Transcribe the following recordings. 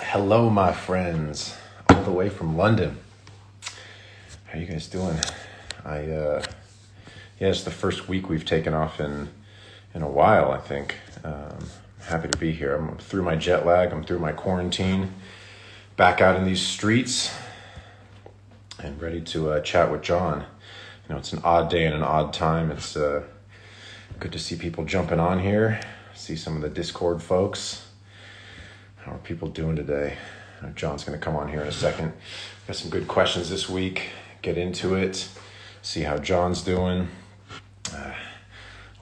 Hello, my friends, all the way from London. How you guys doing? It's the first week we've taken off in a while, I think. Happy to be here. I'm through my jet lag. I'm through my quarantine. Back out in these streets and ready to chat with Jon. You know, it's an odd day and an odd time. It's good to see people jumping on here. See some of the Discord folks. How are people doing today? Jon's going to come on here in a second. Got some good questions this week. Get into it. See how Jon's doing.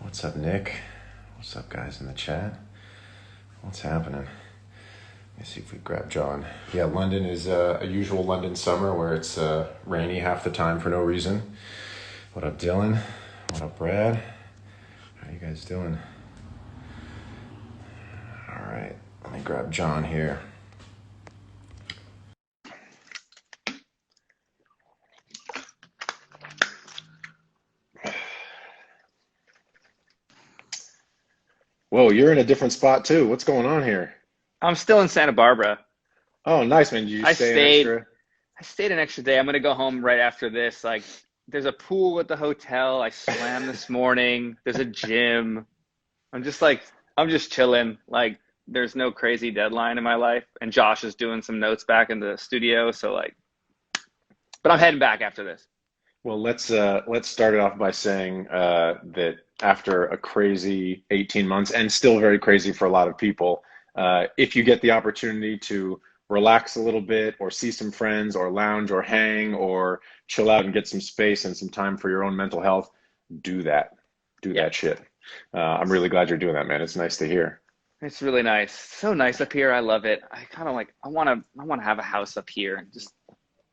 What's up, Nick? What's up, guys in the chat? What's happening? Let's see if we grab Jon. Yeah, London is a usual London summer where it's rainy half the time for no reason. What up, Dylan? What up, Brad? How you guys doing? All right, let me grab Jon here. Whoa, you're in a different spot too. What's going on here? I'm still in Santa Barbara. Oh, nice, man. Did you I stay an stayed extra? I stayed an extra day. I'm gonna go home right after this. Like, there's a pool at the hotel. I swam this morning. There's a gym. I'm just chilling. Like, there's no crazy deadline in my life. And Josh is doing some notes back in the studio. So like, but I'm heading back after this. Well, let's start it off by saying that after a crazy 18 months, and still very crazy for a lot of people, if you get the opportunity to relax a little bit, or see some friends, or lounge, or hang, or chill out and get some space and some time for your own mental health, do that. Do that shit. I'm really glad you're doing that, man. It's nice to hear. It's really nice. So nice up here. I love it. I kind of like, I want to have a house up here. And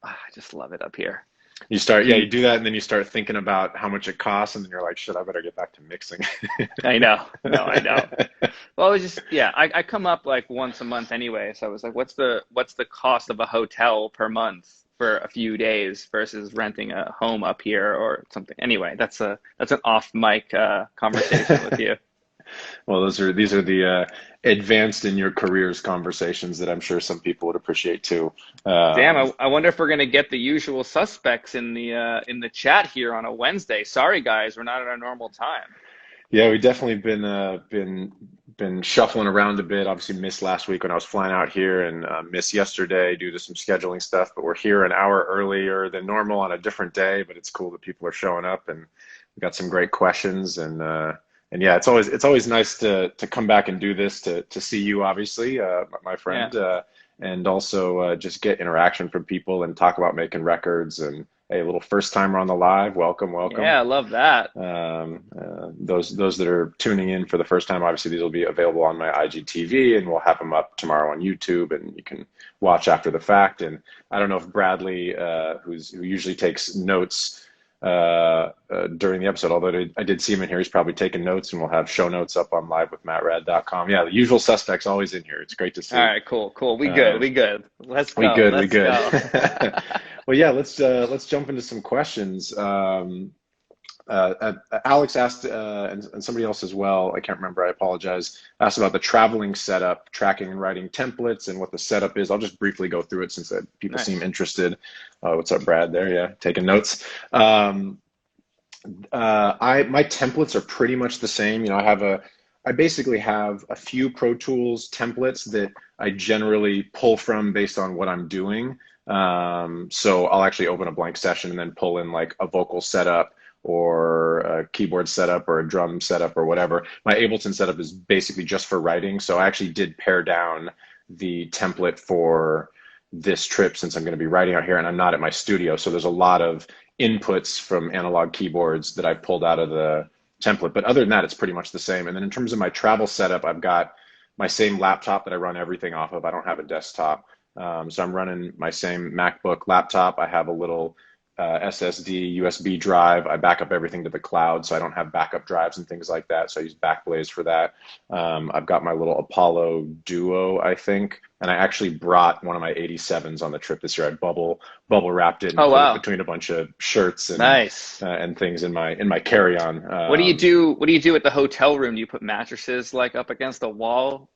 I just love it up here. You do that, and then you start thinking about how much it costs, and then you're like, shit, I better get back to mixing. I know. No, I know. Well, it was just, yeah, I come up like once a month anyway. So I was like, what's the cost of a hotel per month for a few days versus renting a home up here or something? Anyway, that's an off mic conversation with you. Well, these are the advanced in your careers conversations that I'm sure some people would appreciate too. Damn, I wonder if we're gonna get the usual suspects in the chat here on a Wednesday. Sorry, guys, we're not at our normal time. Yeah, we definitely been shuffling around a bit. Obviously, missed last week when I was flying out here, and missed yesterday due to some scheduling stuff. But we're here an hour earlier than normal on a different day. But it's cool that people are showing up, and we got some great questions. And yeah, it's always nice to come back and do this to see you, obviously, my friend, Yeah. And also just get interaction from people and talk about making records. And hey, a little first timer on the live, welcome. Yeah, I love that. Those that are tuning in for the first time, obviously these will be available on my IGTV, and we'll have them up tomorrow on YouTube, and you can watch after the fact. And I don't know if Bradley, who usually takes notes during the episode, although I did see him in here, he's probably taking notes, and we'll have show notes up on LiveWithMattRad.com. Yeah, the usual suspects always in here. It's great to see. All right, cool. We good. Let's go. We good. Well, yeah, let's jump into some questions. Alex asked, and somebody else as well, I can't remember, I apologize, asked about the traveling setup, tracking and writing templates, and what the setup is. I'll just briefly go through it since people seem interested. What's up, Brad? There, yeah, taking notes. My templates are pretty much the same. You know, I basically have a few Pro Tools templates that I generally pull from based on what I'm doing. So I'll actually open a blank session and then pull in like a vocal setup, or a keyboard setup, or a drum setup, or whatever. My Ableton setup is basically just for writing. So I actually did pare down the template for this trip since I'm going to be writing out here and I'm not at my studio. So there's a lot of inputs from analog keyboards that I pulled out of the template. But other than that, it's pretty much the same. And then in terms of my travel setup, I've got my same laptop that I run everything off of. I don't have a desktop. So I'm running my same MacBook laptop. I have a little SSD, USB drive. I back up everything to the cloud, so I don't have backup drives and things like that. So I use Backblaze for that. I've got my little Apollo Duo, I think, and I actually brought one of my 87s on the trip this year. I bubble wrapped it and put it between a bunch of shirts and and things in my carry-on. What do you do? What do you do at the hotel room? Do you put mattresses like up against the wall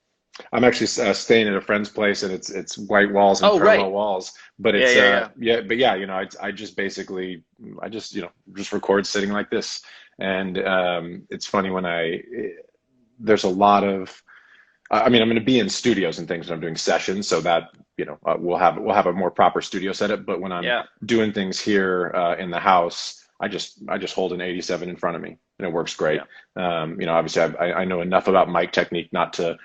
I'm actually staying at a friend's place, and it's white walls and Oh, parallel right. walls. But Yeah, it's yeah, yeah. yeah, but yeah, I just basically I just just record sitting like this, and it's funny when there's a lot of I mean, I'm going to be in studios and things when I'm doing sessions, so that we'll have a more proper studio setup. But when I'm Yeah, doing things here in the house, I just hold an 87 in front of me, and it works great. yeah, Obviously, I know enough about mic technique not to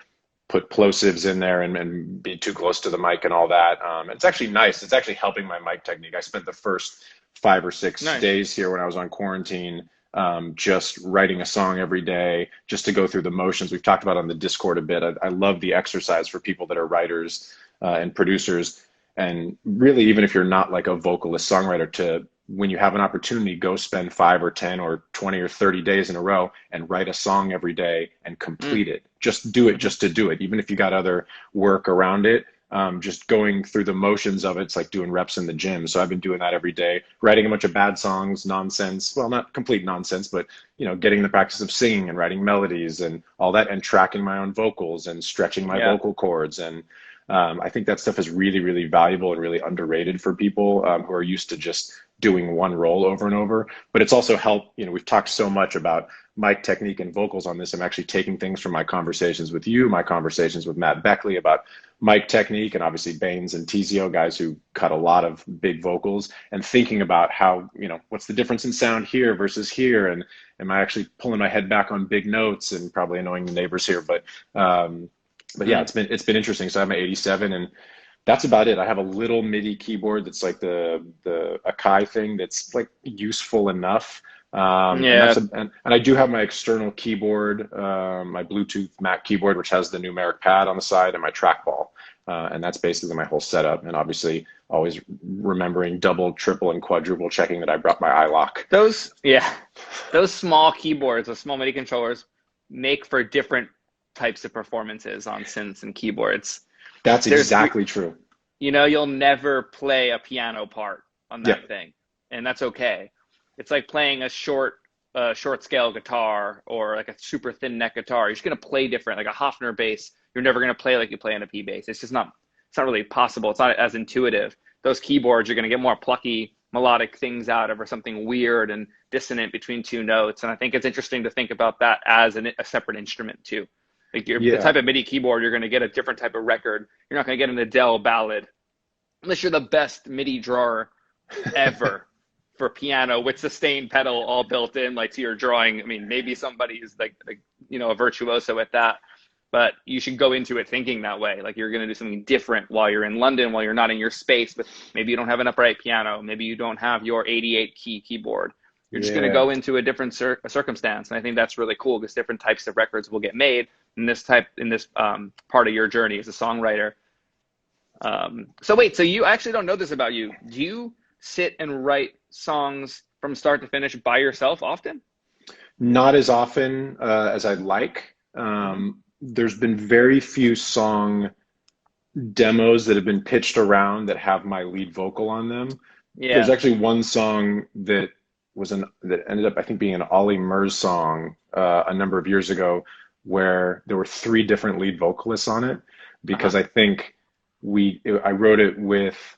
put plosives in there and be too close to the mic and all that. It's actually nice. It's actually helping my mic technique. I spent the first 5 or 6 nice. days here when I was on quarantine, just writing a song every day, just to go through the motions. We've talked about on the Discord a bit. I love the exercise for people that are writers and producers. And really, even if you're not like a vocalist songwriter, to when you have an opportunity, go spend 5 or 10 or 20 or 30 days in a row and write a song every day and Mm, complete it. Just do it hmm. just to do it. Even if you got other work around it, just going through the motions of it's like doing reps in the gym. So I've been doing that every day, writing a bunch of bad songs, nonsense. Well, not complete nonsense, but getting the practice of singing and writing melodies and all that, and tracking my own vocals and stretching my Yeah. vocal cords. And I think that stuff is really, really valuable and really underrated for people who are used to just doing one role over and over. But it's also helped, we've talked so much about mic technique and vocals on this. I'm actually taking things from my conversations with you, my conversations with Matt Beckley about mic technique, and obviously Baines and Tizio, guys who cut a lot of big vocals, and thinking about how, what's the difference in sound here versus here, and am I actually pulling my head back on big notes, and probably annoying the neighbors here, but yeah, Mm. it's been interesting. So I have my 87, and that's about it. I have a little MIDI keyboard that's like the Akai thing that's like useful enough. And Yeah. and I do have my external keyboard, my Bluetooth Mac keyboard, which has the numeric pad on the side, and my trackball. And that's basically my whole setup. And obviously, always remembering double, triple, and quadruple checking that I brought my iLock. Yeah, those small keyboards, those small MIDI controllers make for different types of performances on synths and keyboards. That's There's, exactly true. you'll never play a piano part on Yeah, that thing, and that's okay. It's like playing a short scale guitar or like a super thin neck guitar. You're just gonna play different, like a Hofner bass. You're never gonna play like you play on a P bass. It's just not. It's not really possible. It's not as intuitive. Those keyboards, you're gonna get more plucky melodic things out of, or something weird and dissonant between two notes. And I think it's interesting to think about that as a separate instrument too. Like the yeah, type of MIDI keyboard, you're going to get a different type of record. You're not going to get an Adele ballad unless you're the best MIDI drawer ever for piano with sustain pedal all built in, like to your drawing. I mean, maybe somebody is like a virtuoso at that, but you should go into it thinking that way. Like you're going to do something different while you're in London, while you're not in your space. But maybe you don't have an upright piano. Maybe you don't have your 88 key keyboard. You're just going to yeah. go into a different circumstance, and I think that's really cool because different types of records will get made in this part of your journey as a songwriter. So wait, so you I actually don't know this about you. Do you sit and write songs from start to finish by yourself often? Not as often as I'd like. Hmm. There's been very few song demos that have been pitched around that have my lead vocal on them. There's Yeah. actually one song that ended up, I think, being an Ollie Murs song a number of years ago, where there were three different lead vocalists on it, because Uh-huh. I think I wrote it with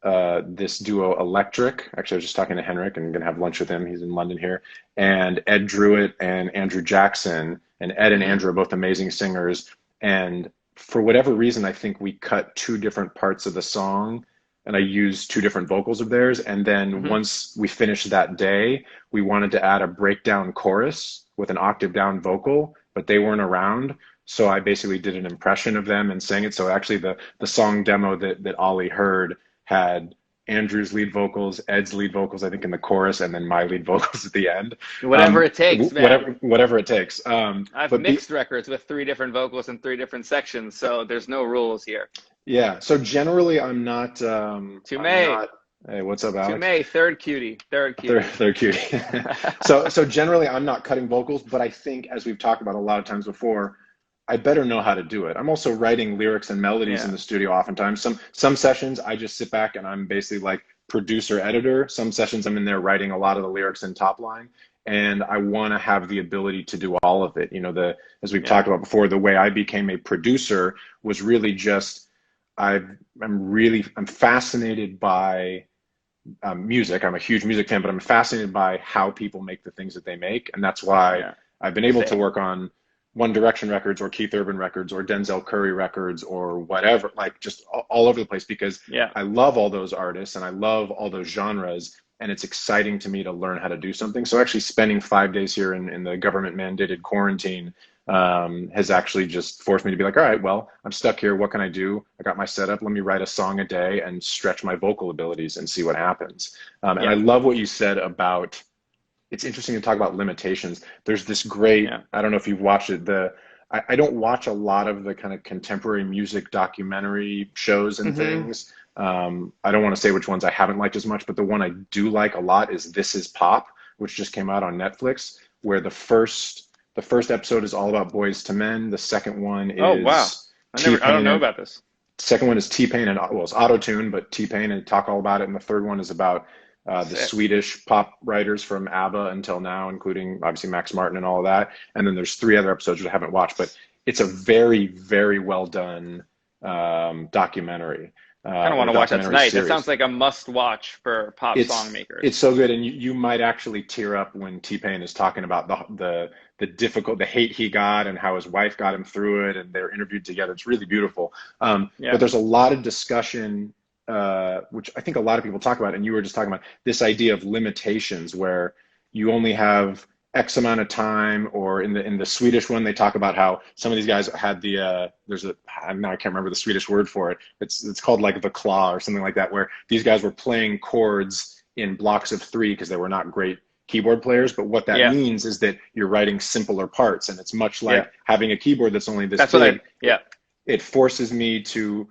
this duo Electric. Actually, I was just talking to Henrik and gonna have lunch with him. He's in London here, and Ed Druitt and Andrew Jackson. And Ed and Mm, Andrew are both amazing singers. And for whatever reason, I think we cut two different parts of the song, and I used two different vocals of theirs. And then hmm. once we finished that day, we wanted to add a breakdown chorus with an octave down vocal, but they weren't around. So I basically did an impression of them and sang it. So actually, the song demo that Ollie heard had Andrew's lead vocals, Ed's lead vocals, I think, in the chorus, and then my lead vocals at the end. Whatever it takes, man. Whatever it takes. I've But be, mixed records with three different vocals in three different sections, so there's no rules here. yeah. So generally, I'm not. To I'm May, not. Hey, what's up, to Alex? May, third cutie, third They're cutie. they're cute. So generally, I'm not cutting vocals, but I think, as we've talked about a lot of times before, I better know how to do it. I'm also writing lyrics and melodies in Yeah. the studio oftentimes. Some sessions I just sit back and I'm basically like producer editor. Some sessions I'm in there writing a lot of the lyrics and top line. and I want to have the ability to do all of it. You know, as we've Yeah. talked about before, the way I became a producer was really just I'm fascinated by music. I'm a huge music fan, but I'm fascinated by how people make the things that they make, and that's why Yeah. I've been able to Same. work on One Direction records or Keith Urban records or Denzel Curry records or whatever, like just all over the place because Yeah. I love all those artists and I love all those genres. And it's exciting to me to learn how to do something. So actually spending 5 days here in the government mandated quarantine has actually just forced me to be like, all right, well, I'm stuck here. What can I do? I got my setup. Let me write a song a day and stretch my vocal abilities and see what happens. And I Yeah. love what you said about, it's interesting to talk about limitations. There's this great, Yeah. I don't know if you've watched it, I don't watch a lot of the kind of contemporary music documentary shows and Hmm. things. I don't want to say which ones I haven't liked as much, but the one I do like a lot is This Is Pop, which just came out on Netflix, where the first episode is all about Boys to Men. The second one Oh, wow. is I don't T-Pain know and about this. second one is T-Pain and well, it's auto tune, but T-Pain and talk all about it. And the third one is about the Sick. Swedish pop writers from ABBA until now, including obviously Max Martin and all of that. And then there's three other episodes which I haven't watched, but it's a very, very well done documentary Kind of want or to watch that documentary tonight. That sounds series. like a must watch for pop song It's makers. so good, and you might actually tear up when T-Pain is talking about the hate he got and how his wife got him through it, and they're interviewed together. It's really beautiful. But Yeah. there's a lot of discussion, which I think a lot of people talk about, and you were just talking about this idea of limitations, where you only have X amount of time, or in the Swedish one, they talk about how some of these guys had there's a now I can't remember the Swedish word for it. It's called like the claw or something like that, where these guys were playing chords in blocks of three because they were not great keyboard players. But what that Yeah. means is that you're writing simpler parts, and it's much Yeah. like having a keyboard that's only this That's what big. yeah. It forces me to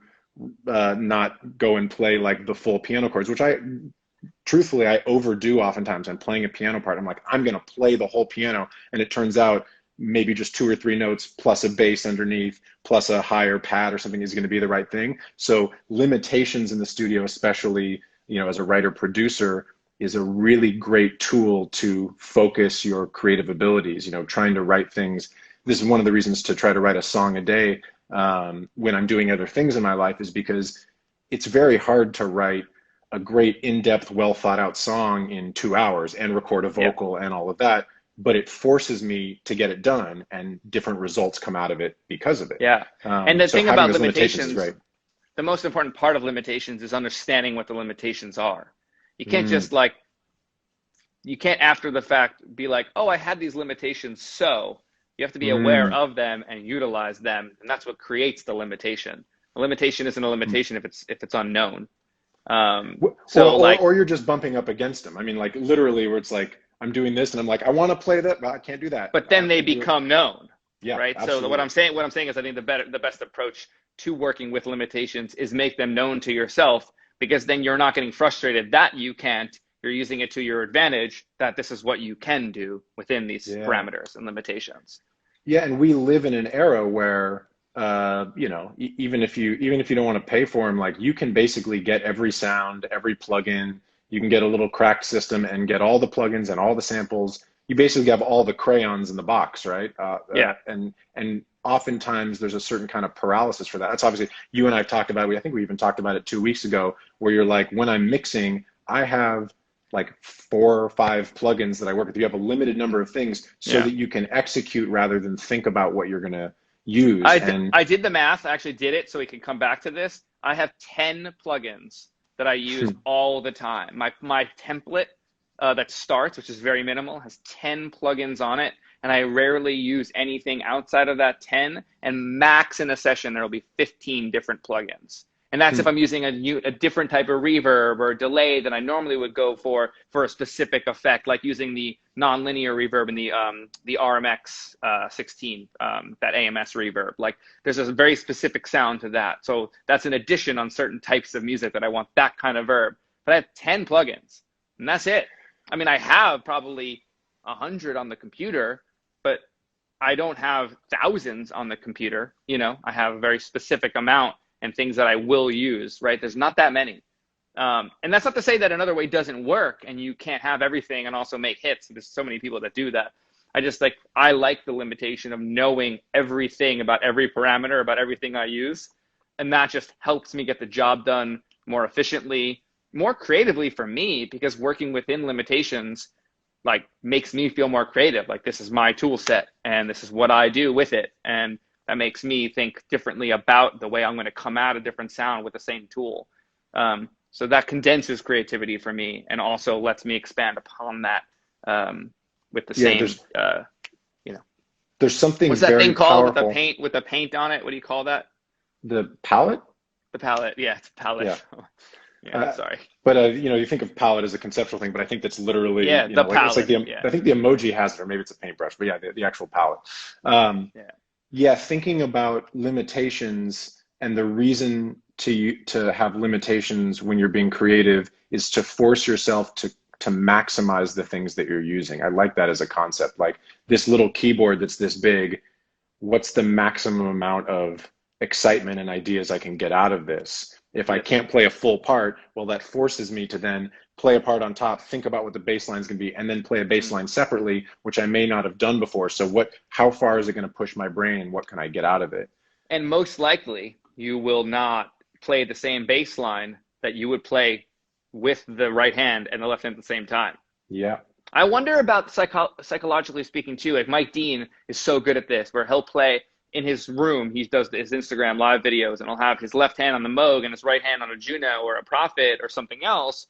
not go and play like the full piano chords, which I truthfully I overdo oftentimes. I'm playing a piano part. I'm like, I'm going to play the whole piano. And it turns out maybe just two or three notes plus a bass underneath plus a higher pad or something is going to be the right thing. So limitations in the studio, especially, as a writer producer, is a really great tool to focus your creative abilities, trying to write things. This is one of the reasons to try to write a song a day when I'm doing other things in my life, is because it's very hard to write a great in-depth, well thought out song in 2 hours and record a Yeah. vocal and all of that. But it forces me to get it done, and different results come out of it because of it. Yeah. And the So thing having about those limitations is limitations, great. the most important part of limitations is understanding what the limitations are. You can't Mm, just like, you can't after the fact be like, oh, I had these limitations. So you have to be aware mm, of them and utilize them. And that's what creates the limitation. A limitation isn't a mm. limitation if it's unknown. Or, So or like, or you're just bumping up against them. I mean, like literally, where it's like I'm doing this, and I'm like, I want to play that, but I can't do that. but I then have they to do it. become known, Yeah, right? So absolutely. what I'm saying is I think the best approach to working with limitations is make them known to yourself, because then you're not getting frustrated that you can't. You're using it to your advantage that this is what you can do within these Yeah. parameters and limitations. Yeah, and we live in an era where, even if you don't want to pay for them, like you can basically get every sound, every plugin. You can get a little cracked system and get all the plugins and all the samples. You basically have all the crayons in the box, right? Yeah. And oftentimes there's a certain kind of paralysis for that. That's obviously you and I've talked about. I think we even talked about it 2 weeks ago, where you're like, when I'm mixing, I have like 4 or 5 plugins that I work with. You have a limited number of things so Yeah. that you can execute rather than think about what you're going to use. And I did the math. I actually did it so we can come back to this. I have 10 plugins that I use all the time. My template that starts, which is very minimal, has 10 plugins on it, and I rarely use anything outside of that 10. And max in a session, there will be 15 different plugins. And that's if I'm using a different type of reverb or delay than I normally would go for a specific effect, like using the nonlinear reverb in the RMX 16, that AMS reverb. Like there's a very specific sound to that. So that's an addition on certain types of music that I want that kind of verb. But I have 10 plugins, and that's it. I mean, I have probably 100 on the computer, but I don't have thousands on the computer. I have a very specific amount and things that I will use, right? There's not that many. And that's not to say that another way doesn't work and you can't have everything and also make hits. There's so many people that do that. I like the limitation of knowing everything about every parameter, about everything I use. And that just helps me get the job done more efficiently, more creatively for me, because working within limitations like makes me feel more creative. Like, this is my tool set and this is what I do with it. And that makes me think differently about the way I'm going to come out a different sound with the same tool. So that condenses creativity for me and also lets me expand upon that with the same, you know. There's something What's that very thing called powerful. with the paint on it? What do you call that? The palette? The palette. Yeah, it's a palette. Yeah. Yeah, sorry. But you know, you think of palette as a conceptual thing, but I think that's literally, Yeah, you the know, like, it's like palette. Yeah. I think the emoji has it, or maybe it's a paintbrush, but yeah, the actual palette. Yeah. Yeah, thinking about limitations, and the reason to have limitations when you're being creative is to force yourself to maximize the things that you're using. I like that as a concept. Like, this little keyboard that's this big, what's the maximum amount of excitement and ideas I can get out of this? If I Yes. can't play a full part, well, that forces me to then play a part on top, think about what the bass line is going to be, and then play a bass line separately, which I may not have done before. So how far is it going to push my brain, and what can I get out of it? And most likely you will not play the same bass line that you would play with the right hand and the left hand at the same time. Yeah. I wonder about psychologically speaking too. Like, Mike Dean is so good at this, where he'll play in his room. He does his Instagram live videos, and he'll have his left hand on the Moog and his right hand on a Juno or a Prophet or something else.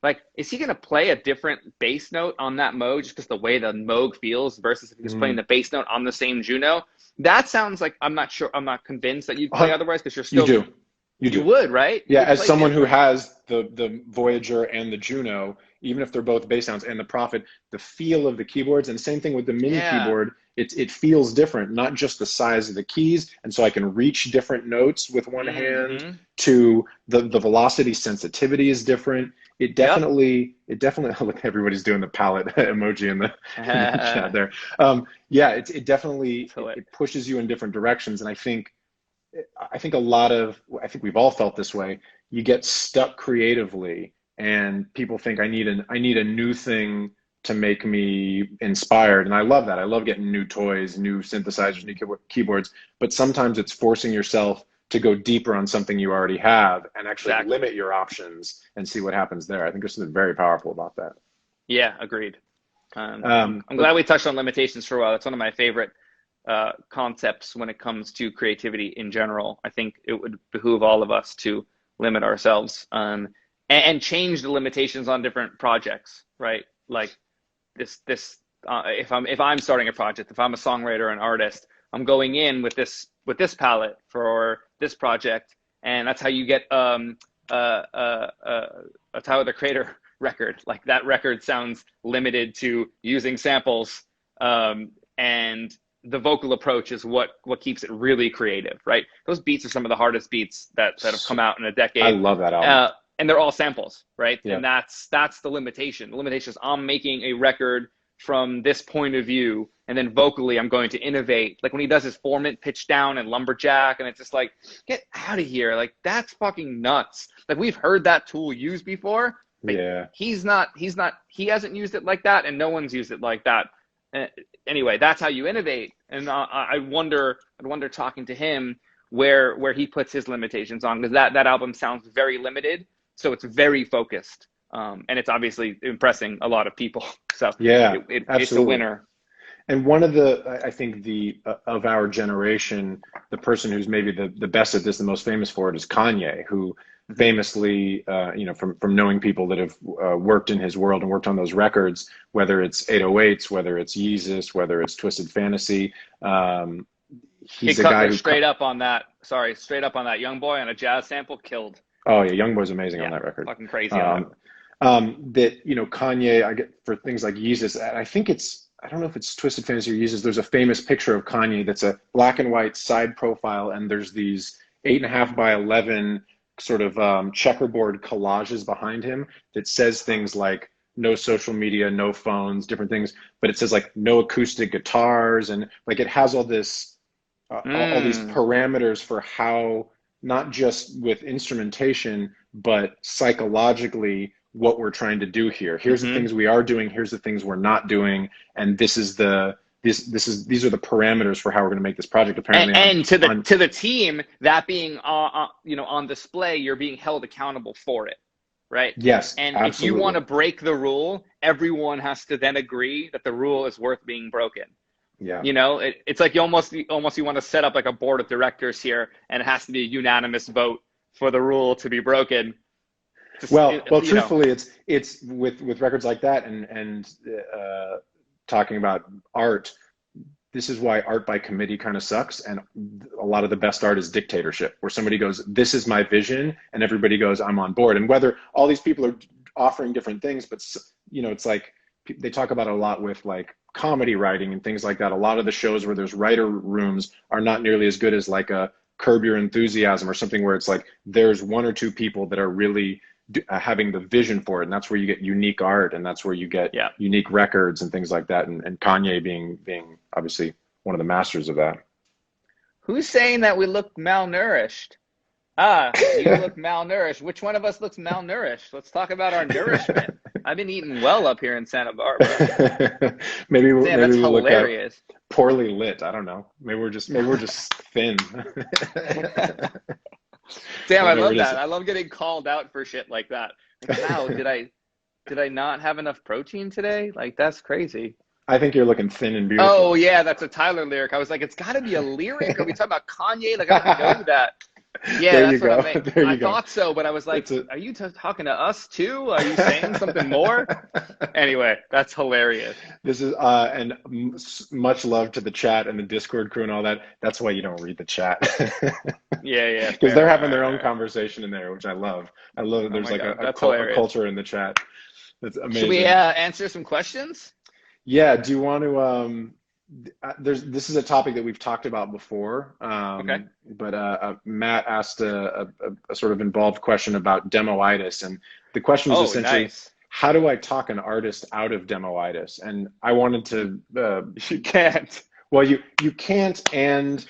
Like, is he going to play a different bass note on that Moog just because the way the Moog feels versus if he was playing the bass note on the same Juno? That sounds like, I'm not sure, I'm not convinced that you'd play otherwise, because you're still. You do. You would, right? Yeah, You'd as play someone who different. has the Voyager and the Juno, even if they're both bass sounds, and the Prophet, the feel of the keyboards, and same thing with the mini Yeah. keyboard, it feels different, not just the size of the keys, and so I can reach different notes with one hand, to the velocity sensitivity is different. It definitely, look, everybody's doing the palette emoji in the chat there. Yeah, it definitely, it pushes you in different directions, and I think I think we've all felt this way. You get stuck creatively, and people think I need a new thing to make me inspired. And I love that. I love getting new toys, new synthesizers, new keyboards, but sometimes it's forcing yourself to go deeper on something you already have and actually limit your options and see what happens there. I think there's something very powerful about that. Yeah, agreed. I'm glad we touched on limitations for a while. It's one of my favorite concepts when it comes to creativity in general. I think it would behoove all of us to limit ourselves and change the limitations on different projects, right? Like this if I'm starting a project, if I'm a songwriter or an artist, I'm going in with this palette for this project, and that's how you get a Tyler the Creator record. Like, that record sounds limited to using samples, and the vocal approach is what keeps it really creative, right? Those beats are some of the hardest beats that have come out in a decade. I love that album. And they're all samples, right? Yeah. And that's the limitation. The limitation is I'm making a record from this point of view, and then vocally I'm going to innovate. Like, when he does his formant pitch down and lumberjack, and it's just like, get out of here. Like, that's fucking nuts. Like, we've heard that tool used before. Yeah. He hasn't used it like that, and no one's used it like that. Anyway, that's how you innovate. And I wonder talking to him where he puts his limitations on, because that album sounds very limited, so it's very focused, and it's obviously impressing a lot of people. So yeah, it's a winner. And I think of our generation, the person who's maybe the best at this, the most famous for it, is Kanye, who famously, from knowing people that have worked in his world and worked on those records, whether it's 808s, whether it's Yeezus, whether it's Twisted Fantasy, he's a guy who straight up on that Young Boy on a jazz sample killed. Oh yeah, Young Boy's amazing on that record. Fucking crazy. Kanye, I get for things like Yeezus, I don't know if it's Twisted Fantasy or Yeezus, there's a famous picture of Kanye that's a black and white side profile, and there's these 8.5 by 11 sort of checkerboard collages behind him that says things like no social media, no phones, different things, but it says like no acoustic guitars, and like it has all this all these parameters for how not just with instrumentation, but psychologically what we're trying to do here. Here's the Mm-hmm. things we are doing, here's the things we're not doing, and these are the parameters for how we're going to make this project. Apparently And to the team, that being on display, you're being held accountable for it, right? yes, And if you want absolutely. to break the rule, everyone has to then agree that the rule is worth being broken. Yeah. It's like you almost want to set up like a board of directors here, and it has to be a unanimous vote for the rule to be broken. Well, truthfully, it's with records like that and talking about art. This is why art by committee kind of sucks, and a lot of the best art is dictatorship, where somebody goes, "This is my vision," and everybody goes, "I'm on board." And whether all these people are offering different things, but it's like they talk about it a lot with like comedy writing and things like that. A lot of the shows where there's writer rooms are not nearly as good as like a Curb Your Enthusiasm or something where it's like there's one or two people that are really having the vision for it, and that's where you get unique art, and that's where you get unique records and things like that, and Kanye being obviously one of the masters of that. Who's saying that we look malnourished? You look malnourished. Which one of us looks malnourished? Let's talk about our nourishment. I've been eating well up here in Santa Barbara. maybe That's we look hilarious. Poorly lit. I don't know. Maybe we're just thin. Damn, I love that. I love getting called out for shit like that. Like, wow, did I not have enough protein today? Like, that's crazy. I think you're looking thin and beautiful. Oh yeah, that's a Tyler lyric. I was like, it's got to be a lyric. Are we talking about Kanye? Like, I don't know that. Yeah, that's what I meant. I thought so, but I was like, are you talking to us too? Are you saying something more? Anyway, that's hilarious. This is and much love to the chat and the Discord crew and all that. That's why you don't read the chat. Yeah. Because they're having their own conversation in there, which I love. I love that there's like a culture in the chat. That's amazing. Should we answer some questions? Yeah. Do you want to? This is a topic that we've talked about before. Okay. But Matt asked a sort of involved question about demoitis, and the question was essentially, how do I talk an artist out of demoitis? And I wanted to. You can't. Well, you can't, and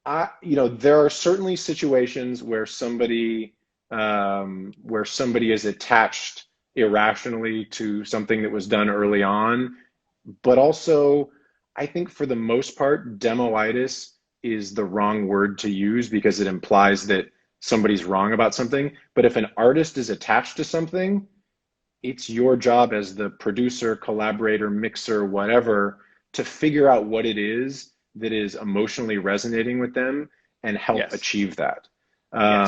there are certainly situations where somebody is attached irrationally to something that was done early on, but also I think for the most part, demoitis is the wrong word to use because it implies that somebody's wrong about something. But if an artist is attached to something, it's your job as the producer, collaborator, mixer, whatever, to figure out what it is that is emotionally resonating with them and help achieve that.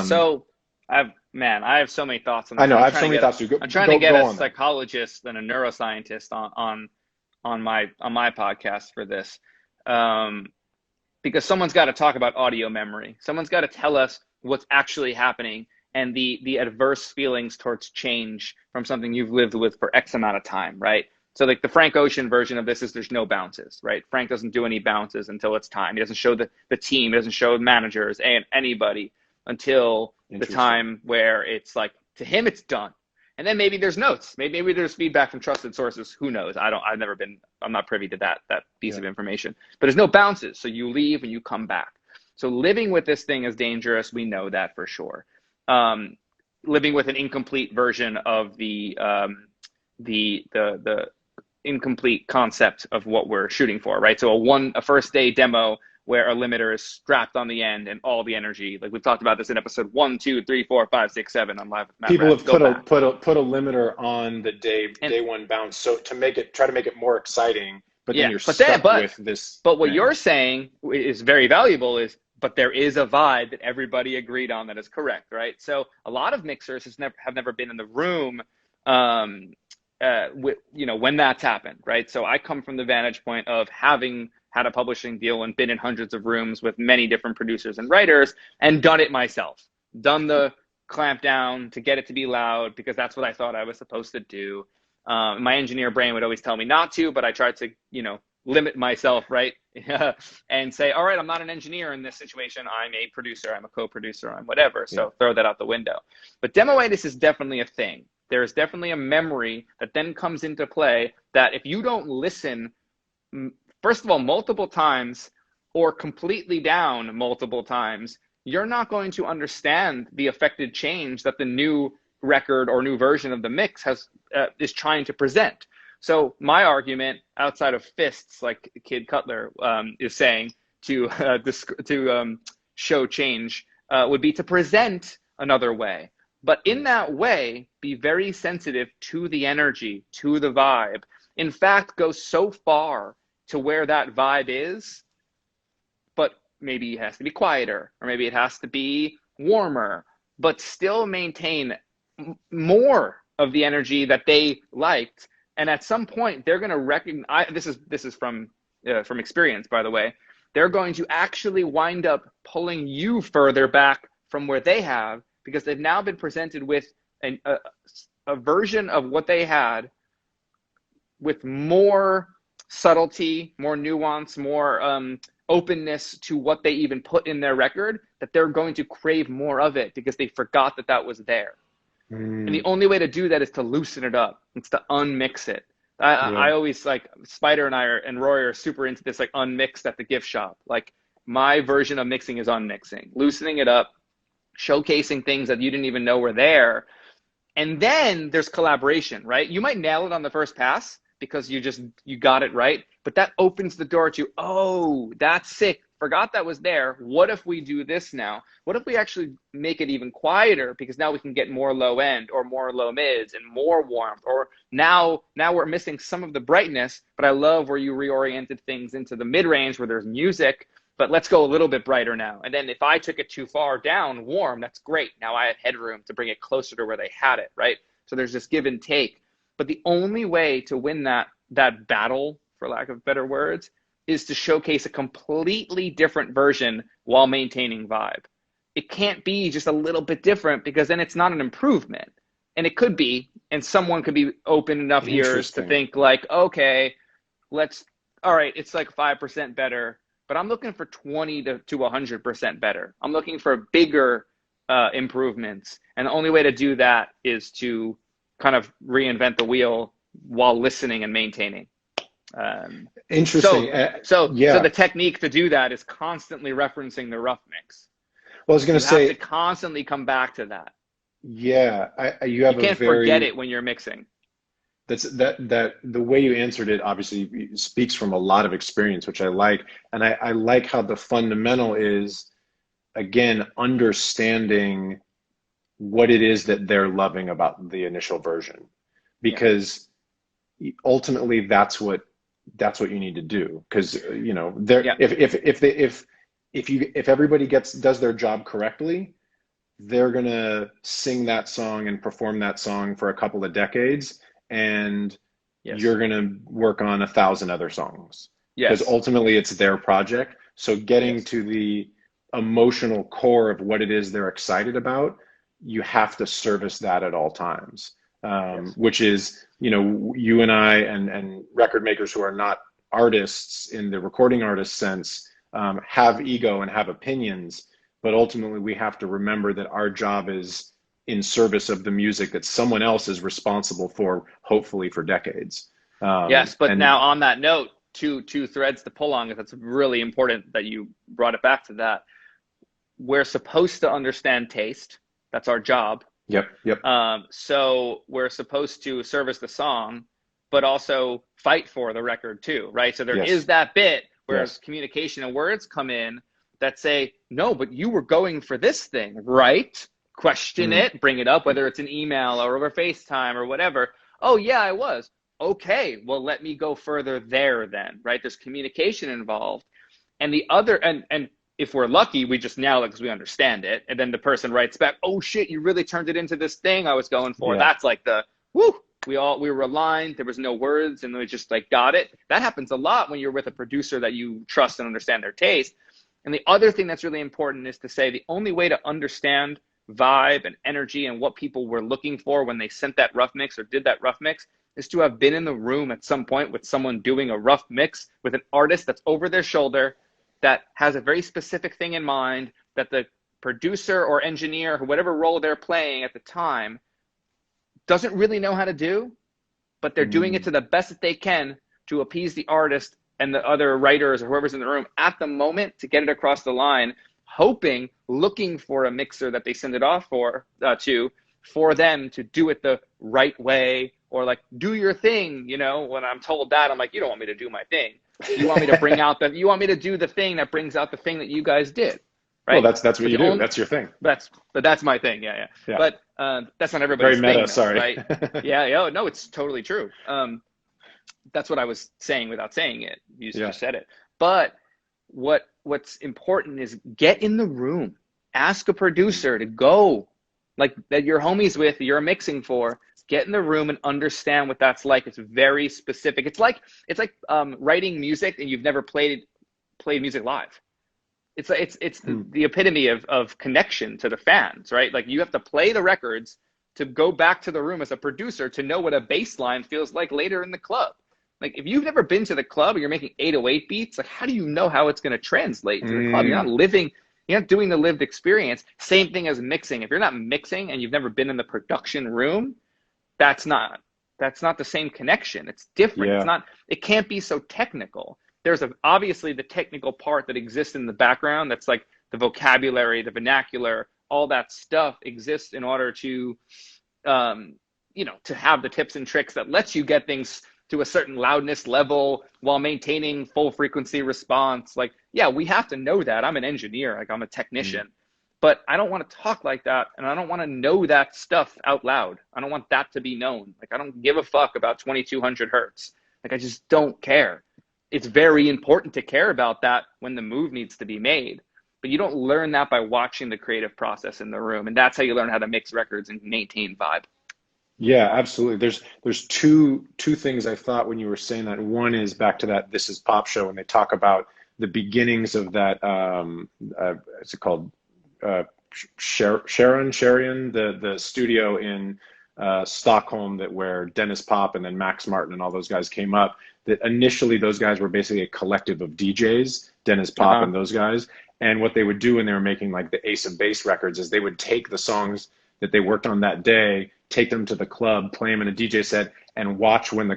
So I have so many thoughts on this. I know, I have so many thoughts too. I'm trying to get a psychologist and a neuroscientist on my podcast for this, because someone's got to talk about audio memory. Someone's got to tell us what's actually happening and the adverse feelings towards change from something you've lived with for X amount of time, right? So like the Frank Ocean version of this is there's no bounces, right? Frank doesn't do any bounces until it's time. He doesn't show the team, he doesn't show managers and anybody until the time where it's like, to him, it's done. And then maybe there's notes. Maybe there's feedback from trusted sources. Who knows? I'm not privy to that piece of information. But there's no bounces. So you leave and you come back. So living with this thing is dangerous. We know that for sure. Living with an incomplete version of the incomplete concept of what we're shooting for, right? So a first day demo where a limiter is strapped on the end and all the energy, like we've talked about this in episode 1, 2, 3, 4, 5, 6, 7 on LiveWithMattRad. People have put a limiter on the day one bounce, so to try to make it more exciting, but then you're stuck with this. But what you're saying is very valuable but there is a vibe that everybody agreed on that is correct, right? So a lot of mixers have never been in the room when that's happened, right? So I come from the vantage point of having had a publishing deal and been in hundreds of rooms with many different producers and writers and done it myself, done the clamp down to get it to be loud because that's what I thought I was supposed to do. My engineer brain would always tell me not to, but I tried to, limit myself, right? And say, all right, I'm not an engineer in this situation. I'm a producer, I'm a co-producer, I'm whatever. So throw that out the window. But demoitis is definitely a thing. There is definitely a memory that then comes into play that if you don't listen, first of all, multiple times or completely down multiple times, you're not going to understand the affected change that the new record or new version of the mix is trying to present. So my argument, outside of fists, like Kid Cutler is saying, to show change, would be to present another way. But in that way, be very sensitive to the energy, to the vibe. In fact, go so far to where that vibe is, but maybe it has to be quieter, or maybe it has to be warmer, but still maintain more of the energy that they liked. And at some point, they're going to recognize, this is from experience, by the way, they're going to actually wind up pulling you further back from where they have, because they've now been presented with a version of what they had with more subtlety, more nuance, more openness to what they even put in their record, that they're going to crave more of it because they forgot that was there. And the only way to do that is to loosen it up. It's to unmix it. I always, like, Spider and Roy are super into this, like, unmixed at the gift shop. Like, my version of mixing is unmixing, loosening it up, showcasing things that you didn't even know were there. And then there's collaboration, right? You might nail it on the first pass because you got it right, but that opens the door to, oh, that's sick. Forgot that was there. What if we do this now? What if we actually make it even quieter, because now we can get more low end or more low mids and more warmth, or now we're missing some of the brightness, but I love where you reoriented things into the mid range where there's music, but let's go a little bit brighter now. And then if I took it too far down, warm, that's great. Now I have headroom to bring it closer to where they had it, right? So there's this give and take. But the only way to win that battle, for lack of better words, is to showcase a completely different version while maintaining vibe. It can't be just a little bit different, because then it's not an improvement. And it could be, and someone could be open enough ears to think like, okay, all right, it's like 5% better, but I'm looking for 20 to 100% better. I'm looking for bigger improvements. And the only way to do that is to kind of reinvent the wheel while listening and maintaining. Interesting. So the technique to do that is constantly referencing the rough mix. Well, I was going to say, you have to constantly come back to that. Yeah, you can't forget it when you're mixing. That the way you answered it obviously speaks from a lot of experience, which I like, and I like how the fundamental is, again, understanding what it is that they're loving about the initial version, because ultimately that's what you need to do, because if everybody does their job correctly, they're gonna sing that song and perform that song for a couple of decades, and you're gonna work on 1,000 other songs, because ultimately it's their project. So getting to the emotional core of what it is they're excited about, you have to service that at all times, which is, you and I and record makers who are not artists in the recording artist sense have ego and have opinions, but ultimately we have to remember that our job is in service of the music that someone else is responsible for, hopefully for decades. But now on that note, two threads to pull on, because that's really important that you brought it back to that. We're supposed to understand taste. That's our job. Yep. So we're supposed to service the song, but also fight for the record too, right? So there is that bit where communication and words come in that say, no, but you were going for this thing, right? Question it, bring it up, whether it's an email or over FaceTime or whatever. Oh yeah, I was. Okay, well, let me go further there then, right? There's communication involved. And the other, and if we're lucky, we just nail it because we understand it. And then the person writes back, oh shit, you really turned it into this thing I was going for. Yeah. That's like the, woo, we were aligned. There was no words, and we just like got it. That happens a lot when you're with a producer that you trust and understand their taste. And the other thing that's really important is to say the only way to understand vibe and energy and what people were looking for when they sent that rough mix or did that rough mix is to have been in the room at some point with someone doing a rough mix with an artist that's over their shoulder, that has a very specific thing in mind, that the producer or engineer, or whatever role they're playing at the time, doesn't really know how to do, but they're doing it to the best that they can to appease the artist and the other writers or whoever's in the room at the moment to get it across the line, hoping, looking for a mixer that they send it off for them to do it the right way, or like, do your thing. You know, when I'm told that, I'm like, you don't want me to do my thing. You want me to you want me to do the thing that brings out the thing that you guys did. Right. Well, that's what you do. That's your thing. But that's my thing. Yeah. But that's not everybody's Very meta, thing, though, sorry. right? Yeah. No, it's totally true. That's what I was saying without saying it. You just said it. But what's important is get in the room. Ask a producer to go, like that you're homies with, you're mixing for. Get in the room and understand what that's like. It's very specific. It's like writing music and you've never played music live. It's the epitome of connection to the fans, right? Like you have to play the records to go back to the room as a producer to know what a bass line feels like later in the club. Like if you've never been to the club and you're making 808 beats, like how do you know how it's going to translate to the club? You're not doing the lived experience. Same thing as mixing. If you're not mixing and you've never been in the production room, that's not the same connection. It's different. Yeah. It can't be so technical. There's obviously the technical part that exists in the background. That's like the vocabulary, the vernacular, all that stuff exists in order to, to have the tips and tricks that lets you get things to a certain loudness level while maintaining full frequency response. Like, yeah, we have to know that. I'm an engineer, like I'm a technician, but I don't want to talk like that. And I don't want to know that stuff out loud. I don't want that to be known. Like, I don't give a fuck about 2200 Hertz. Like, I just don't care. It's very important to care about that when the move needs to be made, but you don't learn that by watching the creative process in the room. And that's how you learn how to mix records and maintain vibe. Yeah, absolutely. There's two things I thought when you were saying that. One is back to that This Is Pop show, and they talk about the beginnings of that, what's it called? Sharon, the studio in Stockholm where Dennis Pop and then Max Martin and all those guys came up. That initially those guys were basically a collective of DJs, Dennis Pop and those guys. And what they would do when they were making like the Ace of Base records is they would take the songs that they worked on that day, take them to the club, play them in a DJ set, and watch what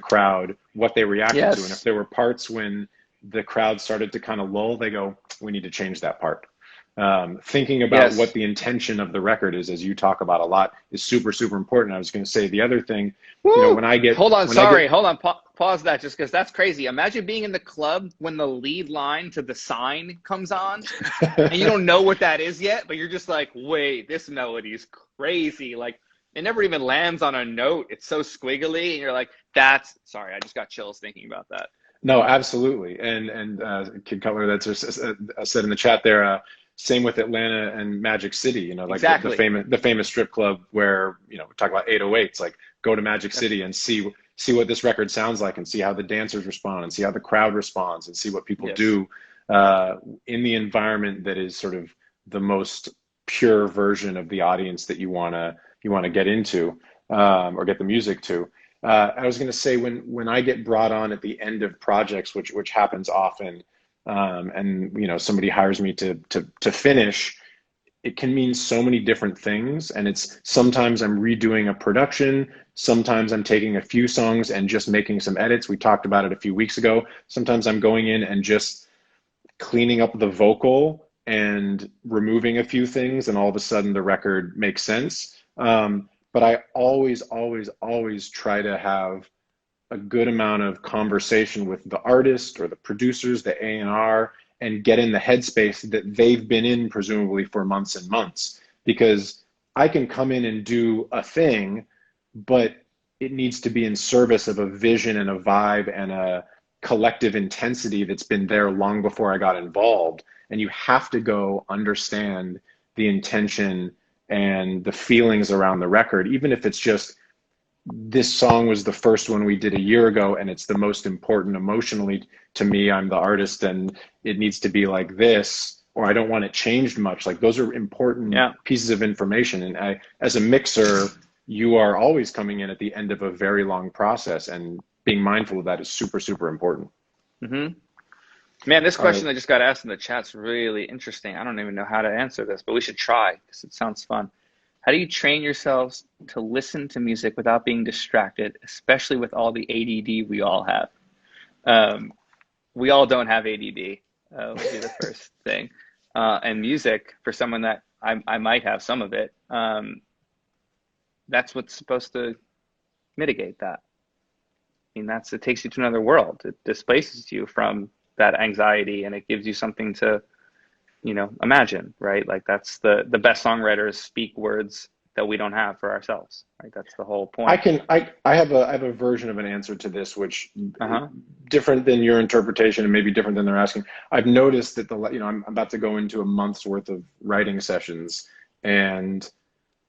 they reacted to. And if there were parts when the crowd started to kind of lull, they go, we need to change that part. Thinking about what the intention of the record is, as you talk about a lot, is super, super important. I was going to say the other thing, when I get... Hold on, pause that just because that's crazy. Imagine being in the club when the lead line to The Sign comes on and you don't know what that is yet, but you're just like, wait, this melody is crazy. Like, it never even lands on a note. It's so squiggly, and you're like, sorry, I just got chills thinking about that. No, absolutely. And Kid Cutler, that's said in the chat there, same with Atlanta and Magic City, like exactly. the famous strip club where, we talk about 808s, like go to Magic City and see what this record sounds like and see how the dancers respond and see how the crowd responds and see what people do in the environment that is sort of the most pure version of the audience that you want to get into or get the music to. I was going to say when I get brought on at the end of projects, which happens often, and somebody hires me to finish, it can mean so many different things. And it's sometimes I'm redoing a production, sometimes I'm taking a few songs and just making some edits. We talked about it a few weeks ago. Sometimes I'm going in and just cleaning up the vocal and removing a few things, and all of a sudden the record makes sense. But I always, always, always try to have a good amount of conversation with the artist or the producers, the A&R, and get in the headspace that they've been in presumably for months and months. Because I can come in and do a thing, but it needs to be in service of a vision and a vibe and a collective intensity that's been there long before I got involved. And you have to go understand the intention and the feelings around the record, even if it's just, this song was the first one we did a year ago and it's the most important emotionally to me, I'm the artist, and it needs to be like this, or I don't want it changed much. Like, those are important pieces of information. And as a mixer, you are always coming in at the end of a very long process, and being mindful of that is super, super important. Man, this question I just got asked in the chat's really interesting. I don't even know how to answer this, but we should try because it sounds fun. How do you train yourselves to listen to music without being distracted, especially with all the ADD we all have? We all don't have ADD, would be the first thing. and music for someone that I might have some of it. That's what's supposed to mitigate that. I mean, it takes you to another world. It displaces you from that anxiety, and it gives you something to, imagine, right? Like that's the best songwriters speak words that we don't have for ourselves, right? That's the whole point. I have a version of an answer to this, which Uh-huh. different than your interpretation and maybe different than they're asking. I've noticed that I'm about to go into a month's worth of writing sessions, and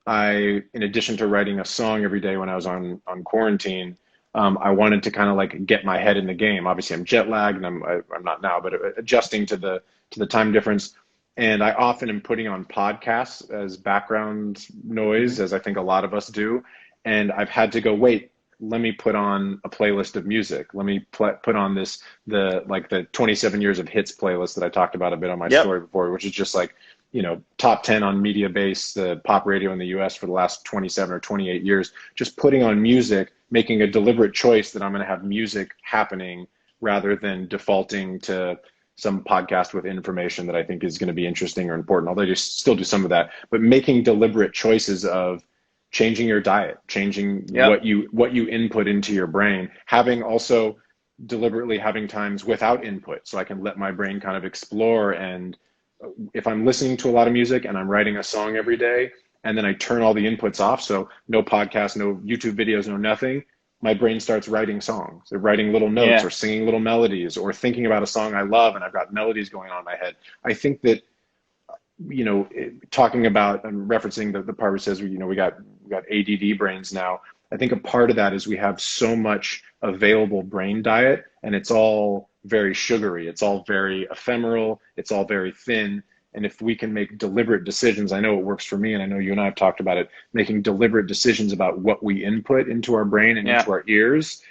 in addition to writing a song every day when I was on quarantine, I wanted to kind of like get my head in the game. Obviously, I'm jet lagged, and I'm not now, but adjusting to the time difference. And I often am putting on podcasts as background Hmm. noise, as I think a lot of us do. And I've had to go, wait, let me put on a playlist of music. Let me put on the 27 years of hits playlist that I talked about a bit on my Yep. story before, which is just like, top 10 on media base, the pop radio in the US for the last 27 or 28 years, just putting on music, making a deliberate choice that I'm going to have music happening rather than defaulting to some podcast with information that I think is going to be interesting or important. Although you still do some of that, but making deliberate choices of changing your diet, changing Yep. what you input into your brain, having also deliberately having times without input so I can let my brain kind of explore. And if I'm listening to a lot of music and I'm writing a song every day and then I turn all the inputs off, so no podcast, no YouTube videos, no nothing, my brain starts writing songs, or writing little notes Yeah. or singing little melodies or thinking about a song I love and I've got melodies going on in my head. I think that, talking about and referencing the part where it says, we got ADD brains now. I think a part of that is we have so much available brain diet and it's all very sugary. It's all very ephemeral. It's all very thin. And if we can make deliberate decisions, I know it works for me, and I know you and I have talked about it, making deliberate decisions about what we input into our brain and Yeah. into our ears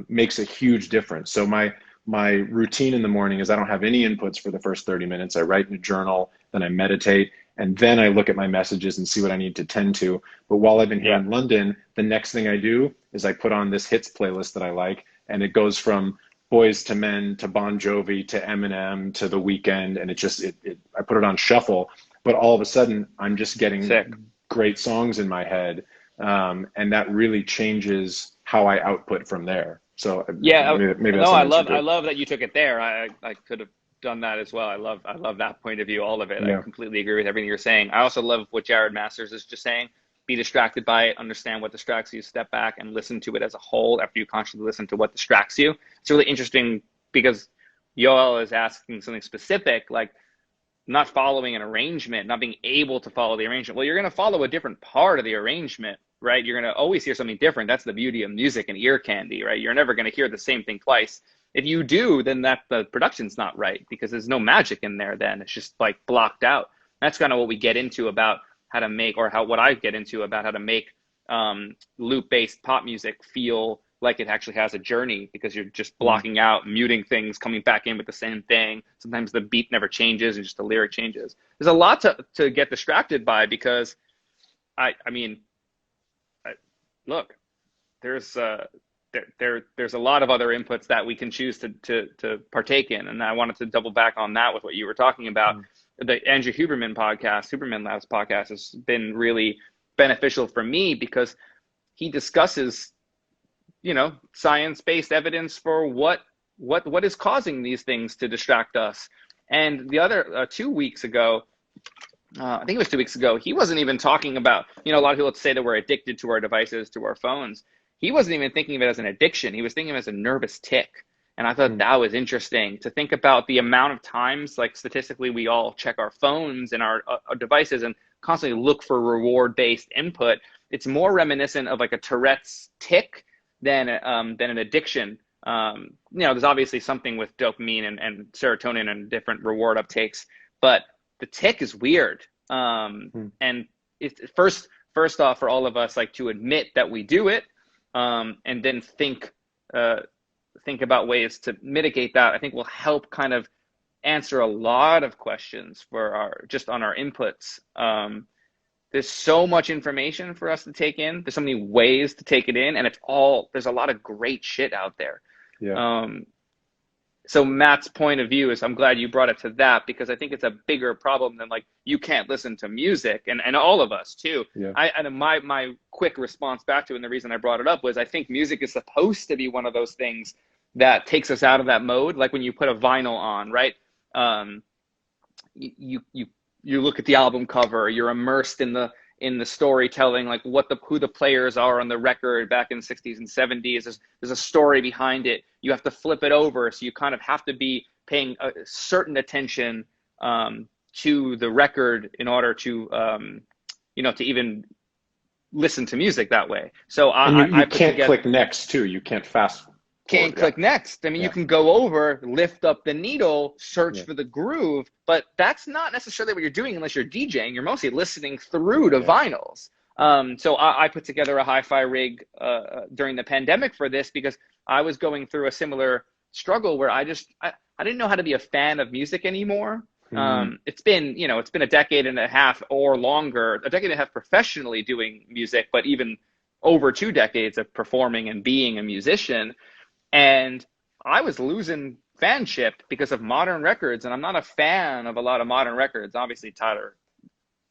makes a huge difference. So my routine in the morning is I don't have any inputs for the first 30 minutes. I write in a journal, then I meditate, and then I look at my messages and see what I need to tend to. But while I've been here Yeah. in London, the next thing I do is I put on this hits playlist that I like, and it goes from Boys to Men to Bon Jovi to Eminem to The Weeknd, and I put it on shuffle. But all of a sudden, I'm just getting Sick. great songs in my head, and that really changes how I output from there. So Yeah. maybe that's No, an I answer love to I it. love that you took it there. I could have done that as well. I love that point of view, all of it. I Yeah. completely agree with everything you're saying. I also love what Jared Masters is just saying. Be distracted by it, understand what distracts you, step back and listen to it as a whole after you consciously listen to what distracts you. It's really interesting because Yoel is asking something specific, like not following an arrangement, not being able to follow the arrangement. Well, you're going to follow a different part of the arrangement, right? You're going to always hear something different. That's the beauty of music and ear candy, right? You're never going to hear the same thing twice. If you do, then the production's not right because there's no magic in there. Then it's just like blocked out. That's kind of what we get into about how to make, or what I get into about how to make loop-based pop music feel like it actually has a journey, because you're just Mm. blocking out, muting things, coming back in with the same thing. Sometimes the beat never changes and just the lyric changes. There's a lot to get distracted by because I mean, look, there's there's a lot of other inputs that we can choose to partake in, and I wanted to double back on that with what you were talking about. Mm. The Andrew Huberman podcast, Huberman Labs podcast, has been really beneficial for me because he discusses, science-based evidence for what is causing these things to distract us. And the other 2 weeks ago, I think it was 2 weeks ago, he wasn't even talking about, a lot of people say that we're addicted to our devices, to our phones. He wasn't even thinking of it as an addiction. He was thinking of it as a nervous tick. And I thought Mm. that was interesting to think about the amount of times, like statistically, we all check our phones and our devices and constantly look for reward-based input. It's more reminiscent of like a Tourette's tick than an addiction. There's obviously something with dopamine and serotonin and different reward uptakes, but the tick is weird. Mm. And it's first off, for all of us, like to admit that we do it, and then think about ways to mitigate that. I think will help kind of answer a lot of questions for on our inputs. There's so much information for us to take in. There's so many ways to take it in, and there's a lot of great shit out there. Yeah. Um, So Matt's point of view is, I'm glad you brought it to that, because I think it's a bigger problem than like, you can't listen to music, and all of us too. Yeah. And my quick response back to it, and the reason I brought it up, was I think music is supposed to be one of those things that takes us out of that mode. Like when you put a vinyl on, right? You look at the album cover, you're immersed in the storytelling, like who the players are on the record back in the 60s and 70s. There's a story behind it. You have to flip it over, so you kind of have to be paying a certain attention to the record in order to to even listen to music that way. So you can't click next too. You can't fast forward. Can't click next. I mean, you can go over, lift up the needle, search for the groove, but that's not necessarily what you're doing unless you're DJing. You're mostly listening through to vinyls. So I put together a hi-fi rig during the pandemic for this, because I was going through a similar struggle where I didn't know how to be a fan of music anymore. It's been a decade and a half or longer, a decade and a half professionally doing music, but even over 2 decades of performing and being a musician. And I was losing fanship because of modern records, and I'm not a fan of a lot of modern records. Obviously, Tyler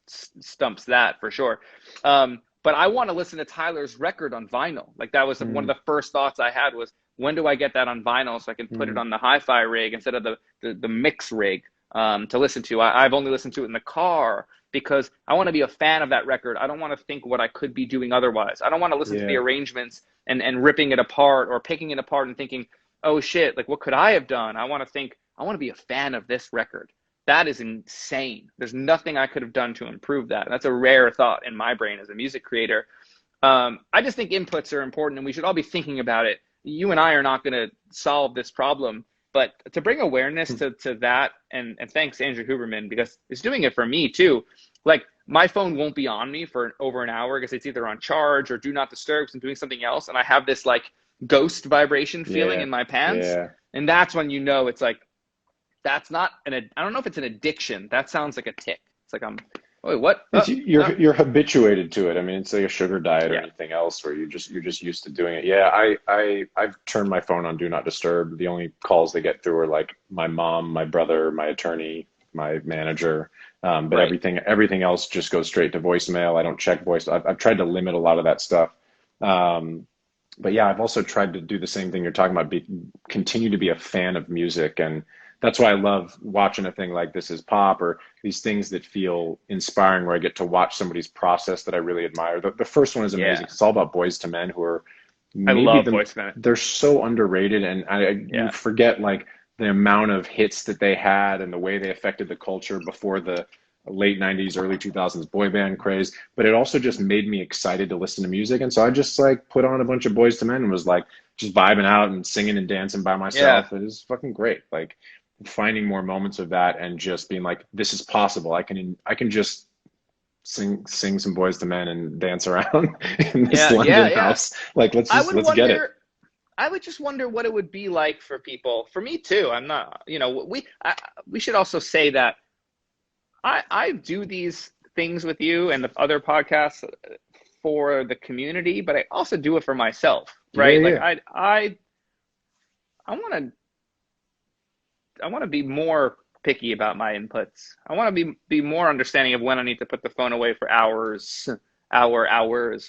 stumps that for sure. But I want to listen to Tyler's record on vinyl. Like that was one of the first thoughts I had was, when do I get that on vinyl so I can put it on the hi-fi rig instead of the mix rig to listen to? I've only listened to it in the car because I want to be a fan of that record. I don't want to think what I could be doing otherwise. I don't want to listen to the arrangements and ripping it apart or picking it apart and thinking, oh shit, like what could I have done? I want to be a fan of this record. That is insane. There's nothing I could have done to improve that. And that's a rare thought in my brain as a music creator. I just think inputs are important, and we should all be thinking about it. You and I are not going to solve this problem, but to bring awareness to that, and thanks Andrew Huberman, because it's doing it for me too. Like my phone won't be on me for over an hour because it's either on charge or do not disturb because I'm doing something else, and I have this like ghost vibration feeling in my pants, and that's when it's like, that's not I don't know if it's an addiction. That sounds like a tick. It's like wait, what? You're habituated to it. I mean, it's like a sugar diet or anything else where you're just used to doing it. Yeah, I've turned my phone on do not disturb. The only calls they get through are like my mom, my brother, my attorney, my manager. But everything else just goes straight to voicemail. I don't check voice. I've tried to limit a lot of that stuff. But yeah, I've also tried to do the same thing you're talking about, continue to be a fan of music. And that's why I love watching a thing like This Is Pop, or these things that feel inspiring where I get to watch somebody's process that I really admire. The first one is amazing. It's all about Boys to Men, who are Boyz II Men. They're so underrated, and you forget like the amount of hits that they had and the way they affected the culture before the late 90s, early 2000s boy band craze. But it also just made me excited to listen to music. And so I just like put on a bunch of Boyz II Men and was like just vibing out and singing and dancing by myself. It was fucking great. Like finding more moments of that and just being like, this is possible. I can just sing some Boyz II Men and dance around in this London house. Like let's get it. I would just wonder what it would be like for people. For me too. I'm not, we should also say that I do these things with you and the other podcasts for the community, but I also do it for myself, right? I want to be more picky about my inputs. I want to be more understanding of when I need to put the phone away for hours,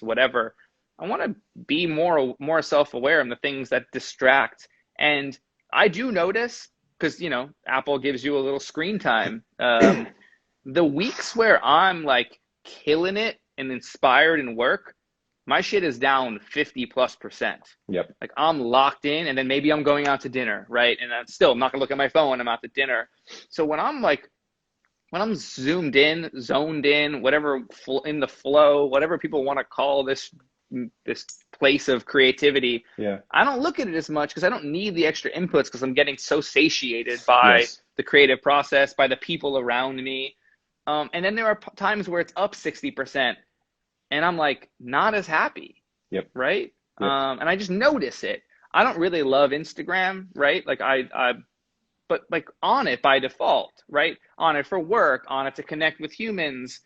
whatever. I want to be more self-aware of the things that distract. And I do notice, because, Apple gives you a little screen time. The weeks where I'm like killing it and inspired in work, my shit is down 50+%. Yep. Like I'm locked in, and then maybe I'm going out to dinner, right? And I'm not gonna look at my phone when I'm out to dinner. So when I'm zoomed in, zoned in, whatever, in the flow, whatever people want to call this place of creativity, I don't look at it as much because I don't need the extra inputs, because I'm getting so satiated by the creative process, by the people around me. And then there are times where it's up 60%, and I'm like not as happy. Right. And I just notice it. I don't really love Instagram, right? Like but like on it by default, right? On it for work, on it to connect with humans.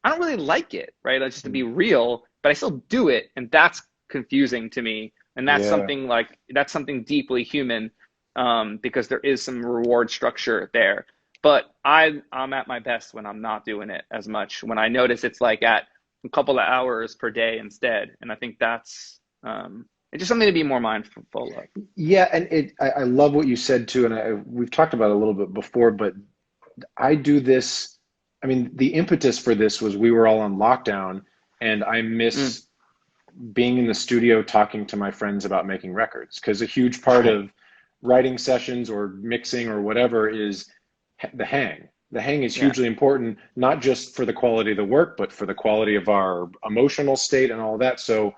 I don't really like it, right? Like, just to be real, but I still do it, and that's confusing to me. And that's something deeply human. because there is some reward structure there. But I'm at my best when I'm not doing it as much. When I notice it's like at a couple of hours per day instead, and I think that's it's just something to be more mindful of. Yeah, and I love what you said too, and we've talked about it a little bit before, but I do this. I mean, the impetus for this was we were all on lockdown, and I Mm, miss being in the studio talking to my friends about making records, because a huge part right. of writing sessions or mixing or whatever is the hang. The hang is Yeah. hugely important, not just for the quality of the work, but for the quality of our emotional state and all that. So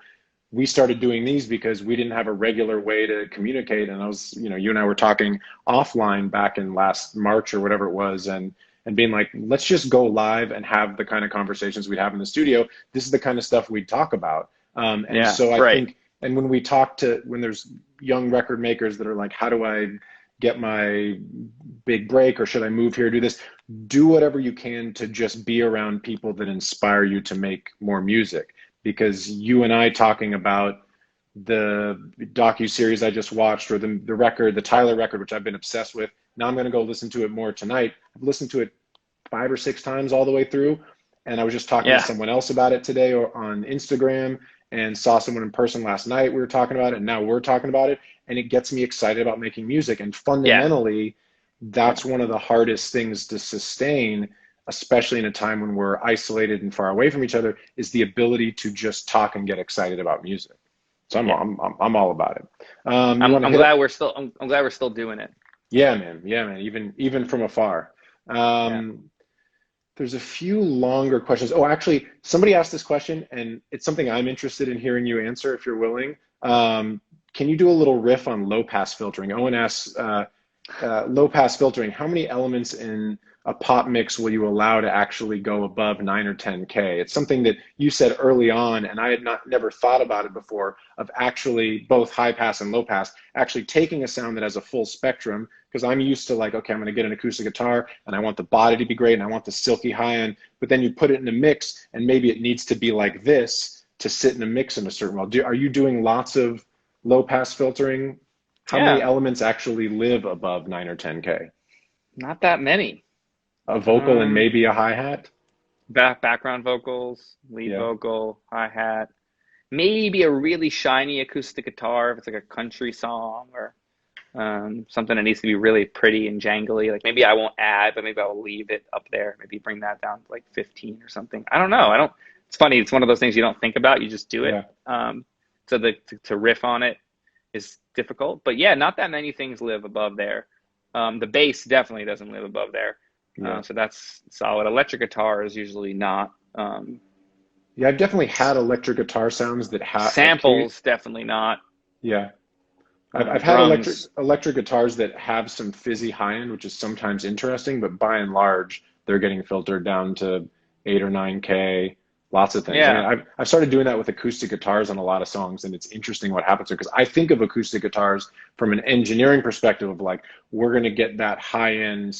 we started doing these because we didn't have a regular way to communicate. And I was, you and I were talking offline back in last March or whatever it was, and being like, let's just go live and have the kind of conversations we'd have in the studio. This is the kind of stuff we'd talk about. And Yeah. so I Right. think, and when there's young record makers that are like, how do I get my big break, or should I move here, do this? Do whatever you can to just be around people that inspire you to make more music. Because you and I talking about the docu-series I just watched, or the record, the Tyler record, which I've been obsessed with. Now I'm going to go listen to it more tonight. I've listened to it 5 or 6 times all the way through. And I was just talking to Yeah. someone else about it today or on Instagram, and saw someone in person last night. We were talking about it, and now we're talking about it. And it gets me excited about making music. And Yeah. fundamentally, Yeah. that's one of the hardest things to sustain, especially in a time when we're isolated and far away from each other, is the ability to just talk and get excited about music. So I'm Yeah. I'm I'm all about it. You I'm want to I'm hit glad it? we're still I'm glad we're still doing it. Yeah, man. Yeah, man. Even from afar. Yeah. Um, there's a few longer questions. Oh, actually, somebody asked this question, and it's something I'm interested in hearing you answer if you're willing. Can you do a little riff on low pass filtering? Owen asks, low pass filtering, how many elements in a pop mix will you allow to actually go above 9 or 10K? It's something that you said early on, and I had never thought about it before, of actually both high pass and low pass, actually taking a sound that has a full spectrum, because I'm used to like, okay, I'm going to get an acoustic guitar and I want the body to be great and I want the silky high end, but then you put it in a mix and maybe it needs to be like this to sit in a mix in a certain way. Are you doing lots of low pass filtering? How many Yeah. elements actually live above 9 or 10K? Not that many. A vocal and Um, maybe a hi-hat? background vocals, lead Yeah. vocal, hi-hat, maybe a really shiny acoustic guitar if it's like a country song or something that needs to be really pretty and jangly. Like maybe I won't add, but maybe I'll leave it up there. Maybe bring that down to like 15 or something. I don't know. I don't. It's funny. It's one of those things you don't think about. You just do it. Yeah. So to riff on it is difficult. But yeah, not that many things live above there. The bass definitely doesn't live above there. Yeah. So that's solid. Electric guitar is usually not. Yeah, I've definitely had electric guitar sounds that have Samples definitely not. yeah. I've had Drums. electric guitars that have some fizzy high end, which is sometimes interesting, but by and large, they're getting filtered down to 8 or 9K, lots of things. I mean, Yeah. I've started doing that with acoustic guitars on a lot of songs, and it's interesting what happens there, because I think of acoustic guitars from an engineering perspective of like, we're going to get that high end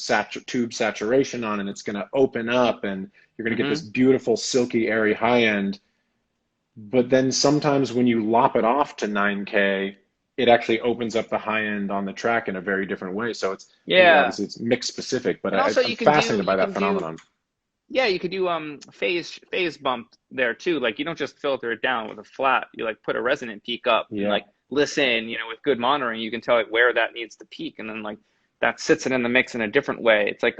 tube saturation on, and it's going to open up, and you're going to get this Hmm. beautiful, silky, airy high end. But then sometimes when you lop it off to 9K, it actually opens up the high end on the track in a very different way. So it's Yeah. obviously it's mix specific, but And also I'm fascinated by you that can do phenomenon. yeah, you could do phase bump there too. Like you don't just filter it down with a flat. You like put a resonant peak up and Yeah. like listen, with good monitoring, you can tell like where that needs to peak and then like that sits it in the mix in a different way. It's like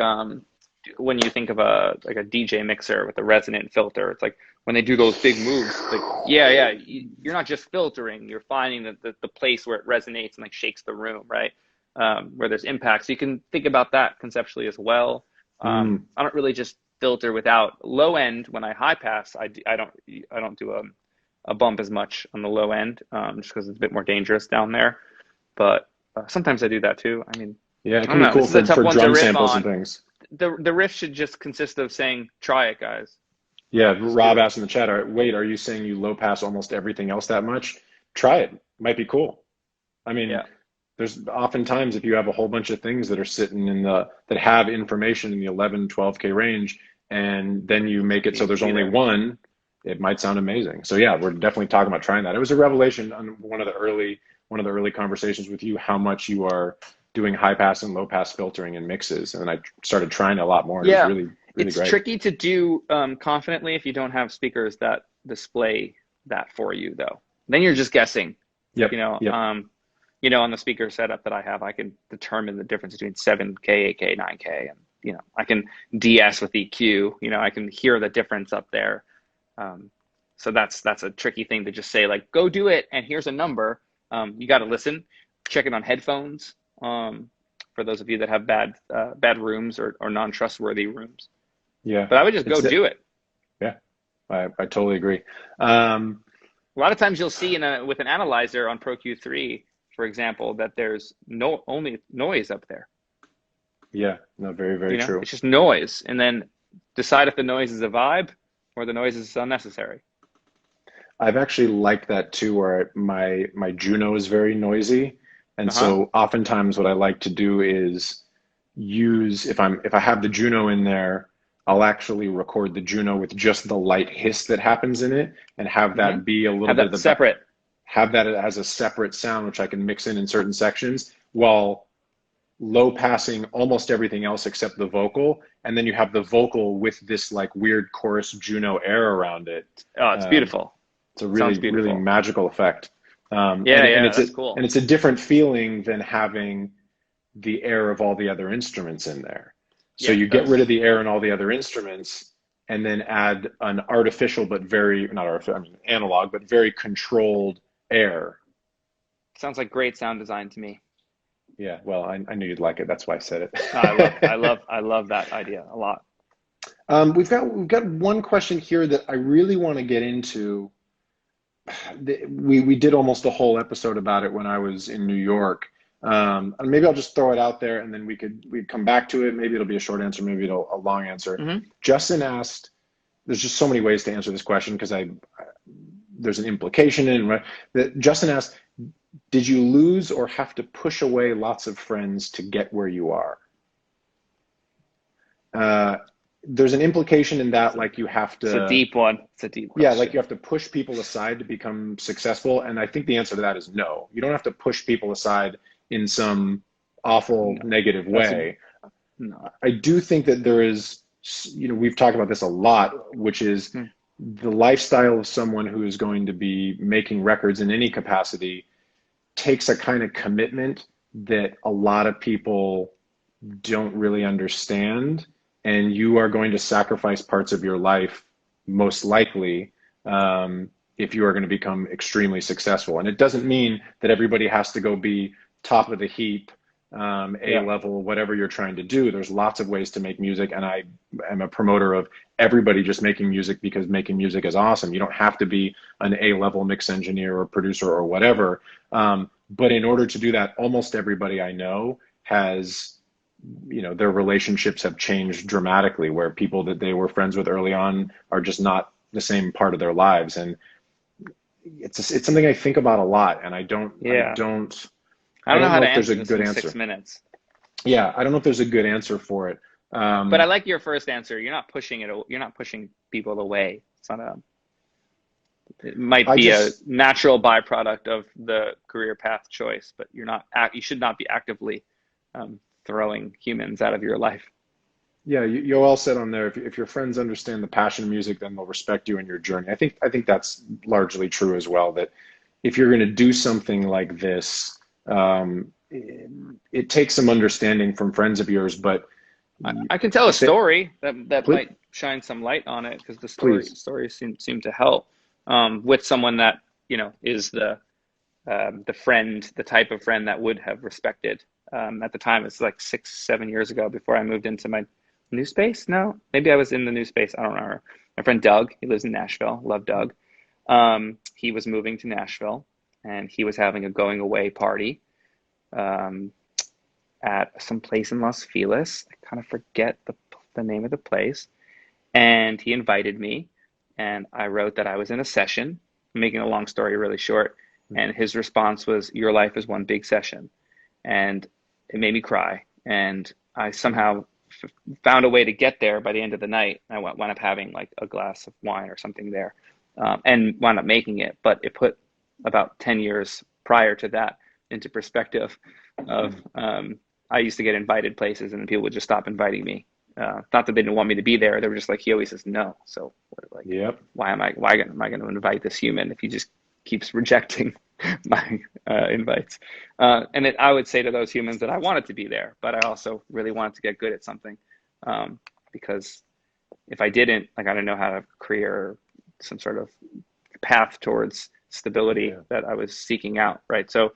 when you think of a DJ mixer with a resonant filter, it's like when they do those big moves, like yeah, you're not just filtering, you're finding the place where it resonates and like shakes the room, right? Where there's impact. So you can think about that conceptually as well. Mm. I don't really just filter without low end. When I high pass, I don't do a bump as much on the low end, just because it's a bit more dangerous down there. But sometimes I do that too. I mean, Yeah, it I can don't be know. cool This is a tough for one to drum riff samples and on. things. The riff should just consist of saying, "Try it, guys. Yeah, Just do Rob it." asked in the chat, wait, are you saying you low pass almost everything else that much? Try it. Might be cool. I mean, Yeah, there's oftentimes if you have a whole bunch of things that are sitting that have information in the 11, 12K range, and then you make it so needs to there's be only there. one, it might sound amazing. So yeah, we're definitely talking about trying that. It was a revelation on one of the early conversations with you, how much you are doing high pass and low pass filtering and mixes, and I started trying a lot more, and it was Yeah, really, really it's great. tricky to do confidently if you don't have speakers that display that for you, though. Then you're just guessing. Yep, You know, yep, on the speaker setup that I have, I can determine the difference between 7K, 8K, 9K, and I can DS with EQ. I can hear the difference up there. So that's a tricky thing to just say like, go do it, and here's a number. You got to listen, check it on headphones. For those of you that have bad rooms or non-trustworthy rooms, yeah. but I would just go It's do it. yeah, I totally agree. A lot of times you'll see with an analyzer on Pro Q3, for example, that there's only noise up there. Yeah, no, very, very true. It's just noise, and then decide if the noise is a vibe or the noise is unnecessary. I've actually liked that too, where my Juno is very noisy, and Uh-huh. so oftentimes what I like to do is use if I have the Juno in there, I'll actually record the Juno with just the light hiss that happens in it, and have Hmm. that be a little Have bit of that the back, separate. have that as a separate sound, which I can mix in certain sections, while low passing almost everything else except the vocal, and then you have the vocal with this like weird chorus Juno air around it. Oh, it's Um, beautiful. it's a Sounds really, really beautiful. magical effect. Yeah, And yeah, it's a that's cool. different feeling than having the air of all the other instruments in there. So Yeah, you it get rid does. of the air in all the other instruments, and then add an artificial but very not artificial, I mean analog but very controlled air. Sounds like great sound design to me. Yeah, well, I knew you'd like it. That's why I said No, I love, I it. love, I love that idea a lot. We've got one question here that I really want to get into. We did almost a whole episode about it when I was in New York. And maybe I'll just throw it out there, and then we'd come back to it. Maybe it'll be a short answer, maybe it'll a long answer. Hmm. Justin asked, there's just so many ways to answer this question because there's an implication in it. That Justin asked, did you lose or have to push away lots of friends to get where you are? Uh, there's an implication in that, like you have It's a to, deep one. It's a deep yeah, like you question. have to push people aside to become successful. And I think the answer to that is no. You don't have to push people aside in some awful No, negative that's a way. no. I do think that there is, we've talked about this a lot, which is Hmm. the lifestyle of someone who is going to be making records in any capacity takes a kind of commitment that a lot of people don't really understand. And you are going to sacrifice parts of your life, most likely, if you are going to become extremely successful. And it doesn't mean that everybody has to go be top of the heap, A Yeah. level, whatever you're trying to do. There's lots of ways to make music. And I am a promoter of everybody just making music because making music is awesome. You don't have to be an A level mix engineer or producer or whatever. But in order to do that, almost everybody I know has, their relationships have changed dramatically, where people that they were friends with early on are just not the same part of their lives. And it's something I think about a lot, and Yeah. I I don't know don't how know to if there's answer a this good in six answer. minutes, Yeah, I don't know if there's a good answer for it. but I um like your first answer. You're not pushing it. You're not pushing people away. It's not a. It might I be a just natural byproduct of the career path choice, but you're not. You should not be actively throwing humans out of your life. Yeah, Yoel said on there, if your friends understand the passion of music, then they'll respect you in your journey. I think that's largely true as well. That if you're going to do something like this, it takes some understanding from friends of yours. But I can tell a if they, story that please, might shine some light on it because the please, stories seem to help with someone that is the friend, the type of friend that would have respected at the time. It's like 6, 7 years ago before I moved into my new space. No, maybe I was in the new space. I don't remember. My friend Doug, he lives in Nashville. Love Doug. He was moving to Nashville and he was having a going away party. Um, at some place in Los Feliz. I kind of forget the name of the place. And he invited me, and I wrote that I was in a session, making a long story really short. And his response was, "Your life is one big session." And it made me cry. And I somehow found a way to get there by the end of the night. I wound up having like a glass of wine or something there, and wound up making it. But it put about 10 years prior to that into perspective of I used to get invited places and people would just stop inviting me. Not that they didn't want me to be there. They were just like, he always says no. So like, Yep. why am I going to invite this human if he just keeps rejecting my invites? I would say to those humans that I wanted to be there, but I also really wanted to get good at something, because if I didn't, like, I didn't know how to create some sort of path towards stability that I was seeking out, right? So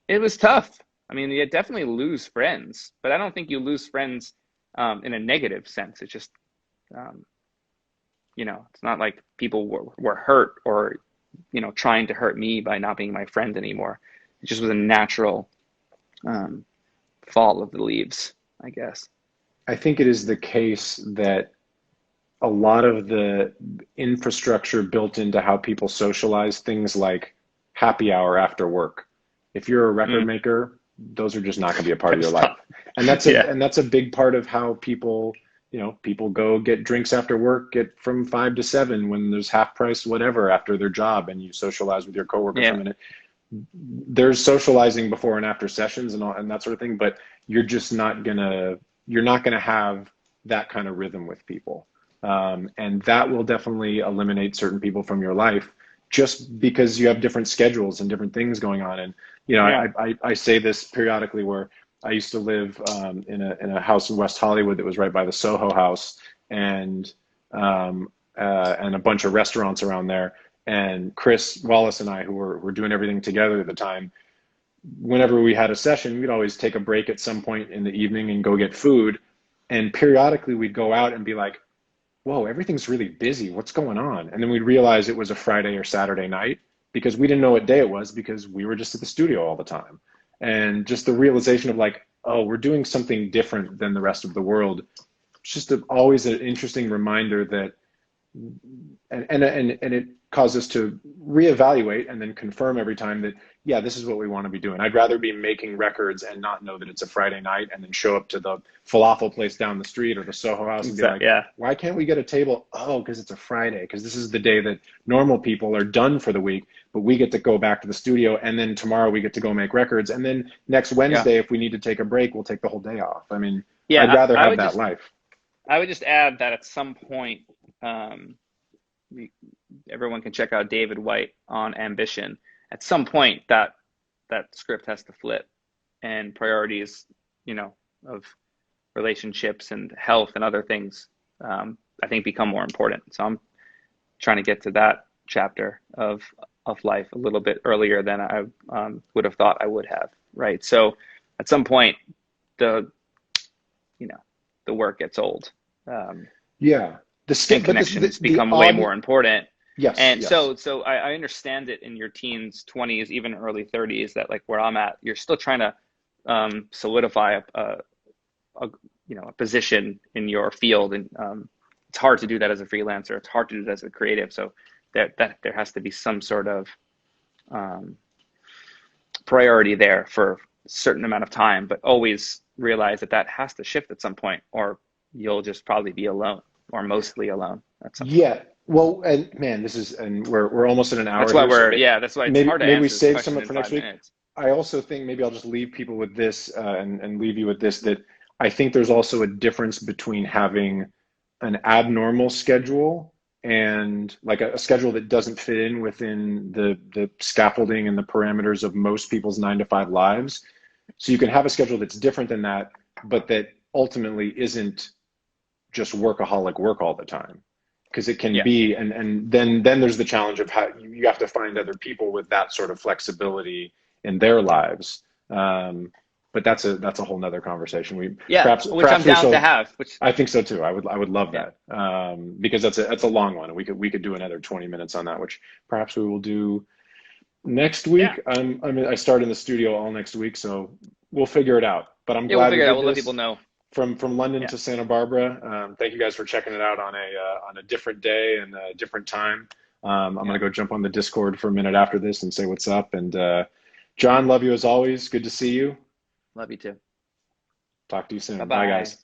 it was tough. I mean, you definitely lose friends, but I don't think you lose friends in a negative sense. It's just, it's not like people were hurt or, trying to hurt me by not being my friend anymore. It just was a natural fall of the leaves, I guess. I think it is the case that a lot of the infrastructure built into how people socialize, things like happy hour after work. If you're a record maker, those are just not going to be a part of your life. And that's a big part of how people, people go get drinks after work, get from 5 to 7 when there's half price, whatever, after their job, and you socialize with your coworkers for a minute. There's socializing before and after sessions and that sort of thing, but you're not gonna have that kind of rhythm with people. And that will definitely eliminate certain people from your life just because you have different schedules and different things going on. And, I say this periodically where I used to live in a house in West Hollywood that was right by the Soho House and a bunch of restaurants around there. And Chris Wallace and I, who were doing everything together at the time, whenever we had a session, we'd always take a break at some point in the evening and go get food. And periodically we'd go out and be like, whoa, everything's really busy. What's going on? And then we'd realize it was a Friday or Saturday night because we didn't know what day it was because we were just at the studio all the time. And just the realization of like, oh, we're doing something different than the rest of the world. It's just always an interesting reminder that, and it caused us to reevaluate and then confirm every time that, yeah, this is what we want to be doing. I'd rather be making records and not know that it's a Friday night and then show up to the falafel place down the street or the Soho House and be like, why can't we get a table? Oh, because it's a Friday, because this is the day that normal people are done for the week, but we get to go back to the studio and then tomorrow we get to go make records. And then next Wednesday, if we need to take a break, we'll take the whole day off. I mean, I'd rather have that life. I would just add that at some point, everyone can check out David White on Ambition. At some point, that script has to flip, and priorities, of relationships and health and other things, I think become more important. So I'm trying to get to that chapter of life a little bit earlier than I would have thought I would have. Right. So at some point, the work gets old. The connections become way more important. Yes. And so I understand it in your teens, 20s, even early 30s, that like where I'm at, you're still trying to solidify a position in your field. And it's hard to do that as a freelancer. It's hard to do that as a creative. So that there has to be some sort of priority there for a certain amount of time, but always realize that has to shift at some point, or you'll just probably be alone or mostly alone at some point. Well, and man, we're almost at an hour. That's why that's why it's hard to answer. Maybe we save some for next week. Minutes. I also think maybe I'll just leave people with this and leave you with this, that I think there's also a difference between having an abnormal schedule and like a schedule that doesn't fit in within the scaffolding and the parameters of most people's 9-to-5 lives. So you can have a schedule that's different than that, but that ultimately isn't just workaholic work all the time. Because it can be, and then there's the challenge of how you have to find other people with that sort of flexibility in their lives. But that's a whole nother conversation. Which I'm down to have. Which I think so too. I would love that because that's a long one. We could do another 20 minutes on that, which perhaps we will do next week. I start in the studio all next week, so we'll figure it out. But I'm glad we'll figure it out. We'll let people know. From London to Santa Barbara. Thank you guys for checking it out on a different day and a different time. I'm going to go jump on the Discord for a minute after this and say what's up. And John, love you as always. Good to see you. Love you too. Talk to you soon. Bye-bye. Bye, guys.